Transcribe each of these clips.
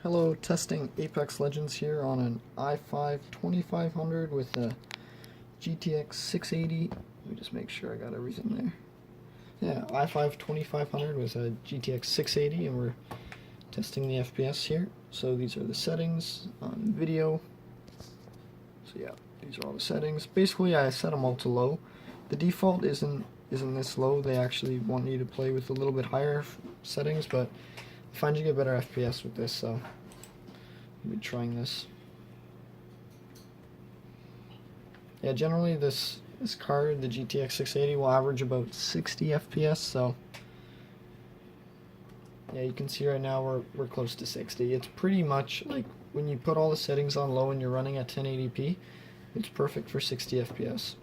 Hello, testing Apex Legends here on an i5 2500 with a GTX 680. Let me just make sure I got everything there. Yeah, i5 2500 with a GTX 680, and we're testing the FPS here. So these are the settings on video. So yeah, these are all the settings. Basically, I set them all to low. The default isn't this low. They actually want you to play with a little bit higher settings, but I find you get better FPS with this, so I'll be trying this. Yeah, generally this card, the GTX 680, will average about 60 FPS, so yeah, you can see right now we're close to 60. It's pretty much like when you put all the settings on low and you're running at 1080p, it's perfect for 60 FPS.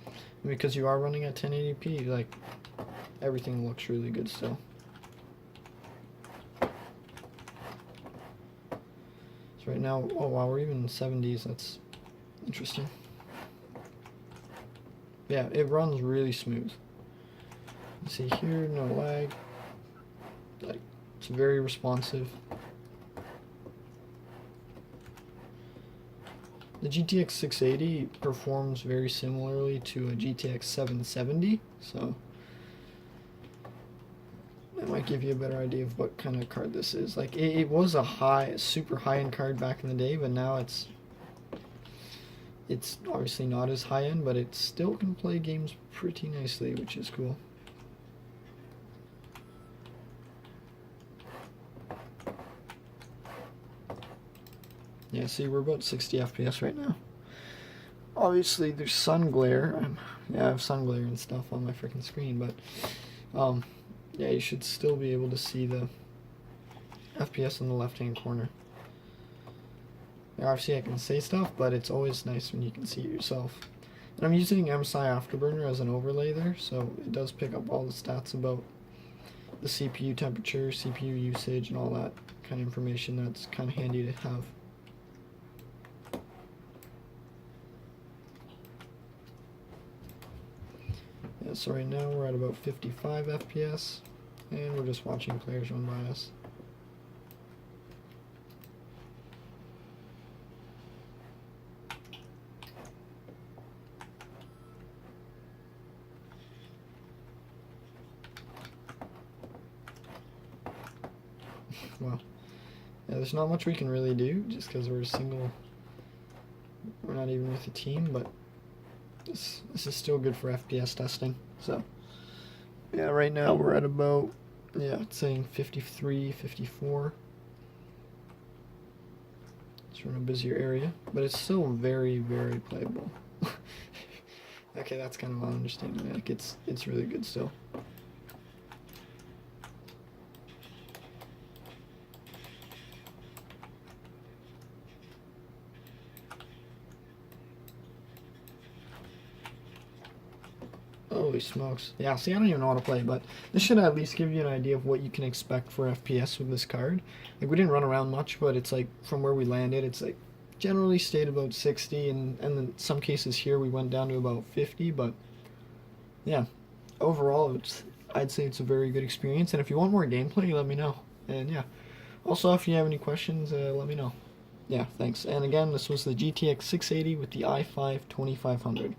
And because you are running at 1080p, like, everything looks really good still. So right now, oh wow, we're even in 70s. That's interesting. Yeah, it runs really smooth. You see here, no lag. Like, it's very responsive. The GTX 680 performs very similarly to a GTX 770, so that might give you a better idea of what kind of card this is. Like, it was a super high-end card back in the day, but now it's obviously not as high-end, but it still can play games pretty nicely, which is cool. Yeah, see, we're about 60 FPS right now. Obviously, there's sun glare. Yeah, I have sun glare and stuff on my freaking screen, but yeah, you should still be able to see the FPS in the left-hand corner. Now, obviously, I can say stuff, but it's always nice when you can see it yourself. And I'm using MSI Afterburner as an overlay there, so it does pick up all the stats about the CPU temperature, CPU usage, and all that kind of information. That's kind of handy to have. Yeah, so right now we're at about 55 FPS, and we're just watching players run by us. Well, yeah, there's not much we can really do just because we're not even with a team, but this is still good for FPS testing. So yeah, right now we're at about, yeah, it's saying 53, 54. It's from a busier area, but it's still very, very playable. Okay, that's kind of my understanding. Like, it's really good still. Holy smokes. Yeah, see, I don't even know how to play, but this should at least give you an idea of what you can expect for FPS with this card. Like, we didn't run around much, but it's like, from where we landed, it's like, generally stayed about 60, and in some cases here we went down to about 50, but yeah, overall, I'd say it's a very good experience, and if you want more gameplay, let me know. And yeah, also, if you have any questions, let me know. Yeah, thanks. And again, this was the GTX 680 with the i5 2500.